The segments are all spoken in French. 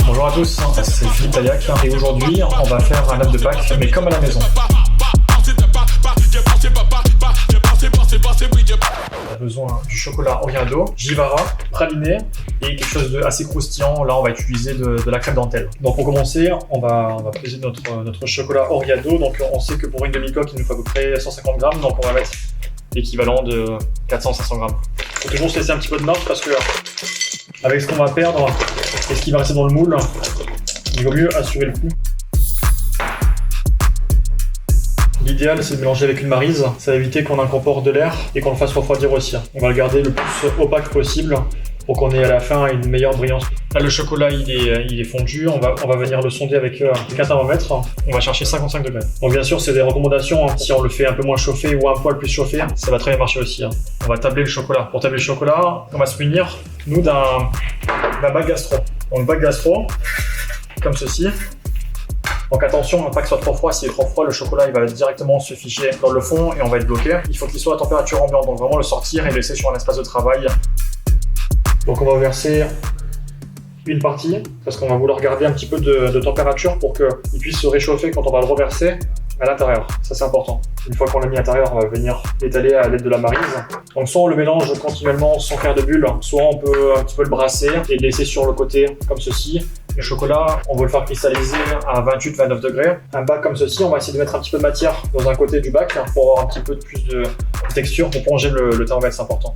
Bonjour à tous, c'est Philippe Taillac et aujourd'hui on va faire un œuf de Pâques mais comme à la maison. On a besoin du chocolat Oriado, Givara, praliné et quelque chose d'assez croustillant. Là on va utiliser de la crème dentelle. Donc pour commencer on va peser notre chocolat Oriado. Donc on sait que pour une demi-coque il nous faut à peu près 150 grammes, donc on va mettre l'équivalent de 400-500 grammes. Il faut toujours se laisser un petit peu de marge parce que avec ce qu'on va perdre et ce qui va rester dans le moule, il vaut mieux assurer le coup. L'idéal c'est de mélanger avec une maryse, ça va éviter qu'on incorpore de l'air et qu'on le fasse refroidir aussi. On va le garder le plus opaque possible pour qu'on ait à la fin une meilleure brillance. Là le chocolat il est fondu, on va venir le sonder avec un thermomètre, on va chercher 55 degrés. Donc bien sûr c'est des recommandations, si on le fait un peu moins chauffé ou un poil plus chauffé, ça va très bien marcher aussi. On va tabler le chocolat. Pour tabler le chocolat, on va se munir nous d'un bac gastro. Donc le bac gastro, comme ceci. Donc attention, pas que ce soit trop froid, s'il est trop froid, le chocolat il va directement se ficher dans le fond et on va être bloqué. Il faut qu'il soit à température ambiante, donc vraiment le sortir et le laisser sur un espace de travail. Donc on va verser une partie, parce qu'on va vouloir garder un petit peu de température pour qu'il puisse se réchauffer quand on va le reverser à l'intérieur. Ça c'est important. Une fois qu'on l'a mis à l'intérieur, on va venir l'étaler à l'aide de la maryse. Donc soit on le mélange continuellement sans faire de bulles, soit on peut un petit peu le brasser et le laisser sur le côté comme ceci. Le chocolat, on veut le faire cristalliser à 28-29 degrés. Un bac comme ceci, on va essayer de mettre un petit peu de matière dans un côté du bac pour avoir un petit peu plus de texture pour plonger le thermomètre, c'est important.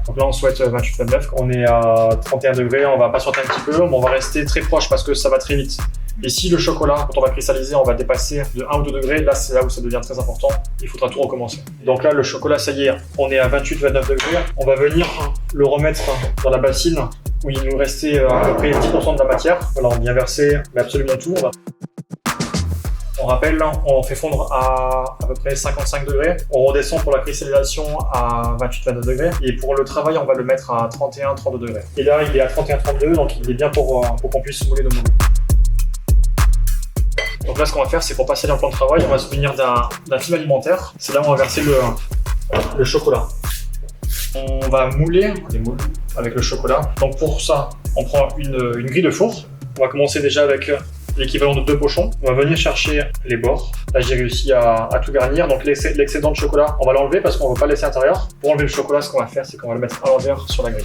Donc là, on souhaite 28-29. On est à 31 degrés, on va patienter un petit peu, mais on va rester très proche parce que ça va très vite. Et si le chocolat, quand on va cristalliser, on va dépasser de 1 ou 2 degrés, là c'est là où ça devient très important, il faudra tout recommencer. Donc là le chocolat, ça y est, on est à 28-29 degrés, on va venir le remettre dans la bassine où il nous restait à peu près 10% de la matière. Voilà, on vient verser absolument tout. On rappelle, on fait fondre à peu près 55 degrés. On redescend pour la cristallisation à 28-29 degrés. Et pour le travail, on va le mettre à 31-32 degrés. Et là, il est à 31-32, donc il est bien pour qu'on puisse mouler le moule. Donc là, ce qu'on va faire, c'est pour passer dans le plan de travail, on va se munir d'un film alimentaire. C'est là où on va verser le chocolat. On va mouler les moules avec le chocolat. Donc pour ça, on prend une grille de four. On va commencer déjà avec l'équivalent de 2 pochons. On va venir chercher les bords. Là, j'ai réussi à tout garnir. Donc l'excédent de chocolat, on va l'enlever parce qu'on ne veut pas le laisser à l'intérieur. Pour enlever le chocolat, ce qu'on va faire, c'est qu'on va le mettre à l'envers sur la grille.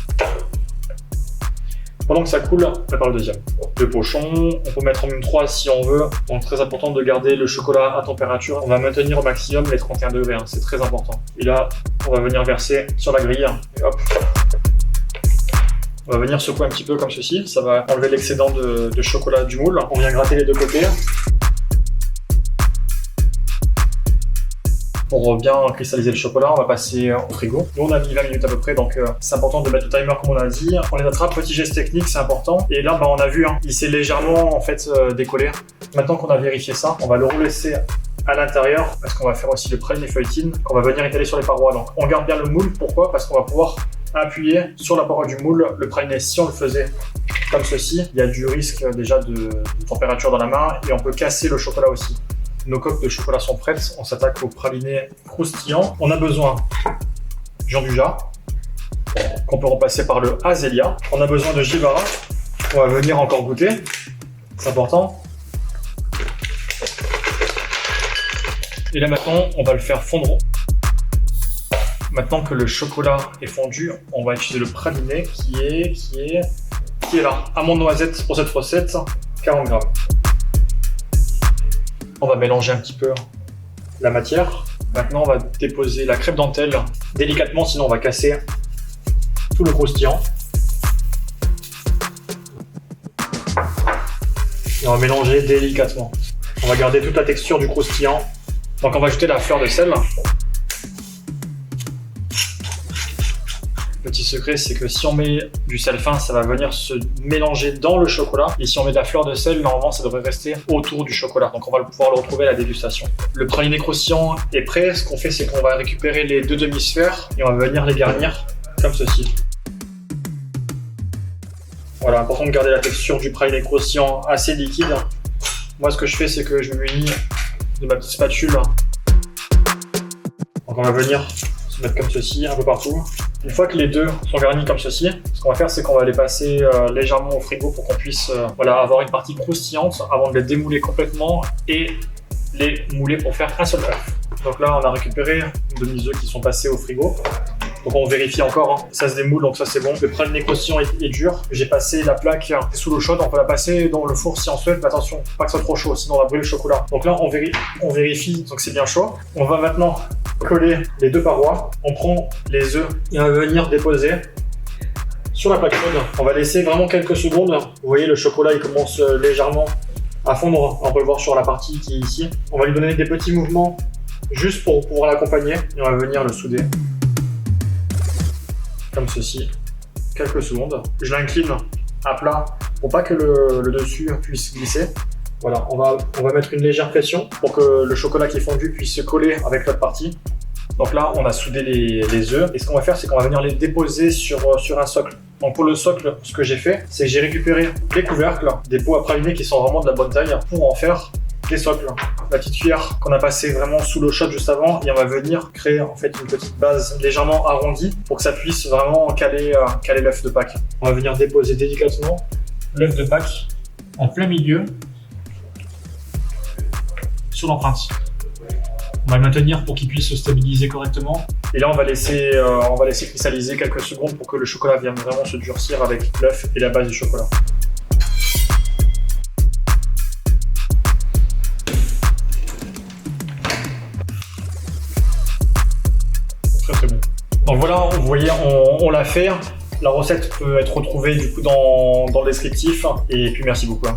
Pendant que ça coule, on prépare le deuxième. 2 pochons, on peut mettre en même 3 si on veut. Donc très important de garder le chocolat à température. On va maintenir au maximum les 31 degrés, c'est très important. Et là, on va venir verser sur la grille. Et hop. On va venir secouer un petit peu comme ceci. Ça va enlever l'excédent de chocolat du moule. On vient gratter les deux côtés. Pour bien cristalliser le chocolat, on va passer au frigo. Nous, on a mis 20 minutes à peu près, donc c'est important de mettre le timer comme on a dit. On les notera, petit geste technique, c'est important. Et là, on a vu, il s'est légèrement en fait décollé. Maintenant qu'on a vérifié ça, on va le relaisser à l'intérieur parce qu'on va faire aussi le praliné feuilletine qu'on va venir étaler sur les parois. Donc on garde bien le moule, pourquoi? Parce qu'on va pouvoir appuyer sur la paroi du moule. Le praliné, si on le faisait comme ceci, il y a du risque déjà de température dans la main et on peut casser le chocolat aussi. Nos coques de chocolat sont prêtes, on s'attaque au praliné croustillant. On a besoin du Gianduja, qu'on peut remplacer par le Azelia. On a besoin de Givara, on va venir encore goûter, c'est important. Et là maintenant, on va le faire fondre. Maintenant que le chocolat est fondu, on va utiliser le praliné qui est là. Amande noisette pour cette recette, 40 grammes. On va mélanger un petit peu la matière. Maintenant, on va déposer la crème dentelle délicatement, sinon on va casser tout le croustillant. Et on va mélanger délicatement. On va garder toute la texture du croustillant. Donc on va ajouter la fleur de sel. Petit secret, c'est que si on met du sel fin, ça va venir se mélanger dans le chocolat. Et si on met de la fleur de sel, normalement, ça devrait rester autour du chocolat. Donc on va pouvoir le retrouver à la dégustation. Le praliné croustillant est prêt. Ce qu'on fait, c'est qu'on va récupérer les 2 demi-sphères et on va venir les garnir comme ceci. Voilà, important de garder la texture du praliné croustillant assez liquide. Moi, ce que je fais, c'est que je me munis de ma petite spatule. Donc on va venir se mettre comme ceci un peu partout. Une fois que les deux sont garnis comme ceci, ce qu'on va faire, c'est qu'on va les passer légèrement au frigo pour qu'on puisse avoir une partie croustillante avant de les démouler complètement et les mouler pour faire un seul œuf. Donc là, on a récupéré une demi-œufs qui sont passés au frigo. Donc on vérifie encore, hein. Ça se démoule, donc ça c'est bon. Le praliné croustillant est dur. J'ai passé la plaque sous l'eau chaude, on peut la passer dans le four si on souhaite, mais attention, pas que ce soit trop chaud, sinon on va brûler le chocolat. Donc là, on vérifie, donc c'est bien chaud. On va maintenant coller les deux parois. On prend les œufs et on va venir déposer sur la plaque chaude. On va laisser vraiment quelques secondes. Vous voyez, le chocolat il commence légèrement à fondre. On peut le voir sur la partie qui est ici. On va lui donner des petits mouvements juste pour pouvoir l'accompagner et on va venir le souder. Comme ceci, quelques secondes. Je l'incline à plat pour pas que le dessus puisse glisser. Voilà, on va mettre une légère pression pour que le chocolat qui est fondu puisse se coller avec l'autre partie. Donc là, on a soudé les œufs et ce qu'on va faire, c'est qu'on va venir les déposer sur un socle. Donc pour le socle, ce que j'ai fait, c'est que j'ai récupéré les couvercles, des pots à praliner qui sont vraiment de la bonne taille pour en faire des socles. La petite cuillère qu'on a passée vraiment sous l'eau chaude juste avant et on va venir créer en fait une petite base légèrement arrondie pour que ça puisse vraiment caler l'œuf de Pâques. On va venir déposer délicatement l'œuf de Pâques en plein milieu sur l'empreinte. On va le maintenir pour qu'il puisse se stabiliser correctement. Et là, on va laisser cristalliser quelques secondes pour que le chocolat vienne vraiment se durcir avec l'œuf et la base du chocolat. Très bon. Donc voilà, vous voyez, on l'a fait. La recette peut être retrouvée du coup dans le descriptif. Et puis merci beaucoup.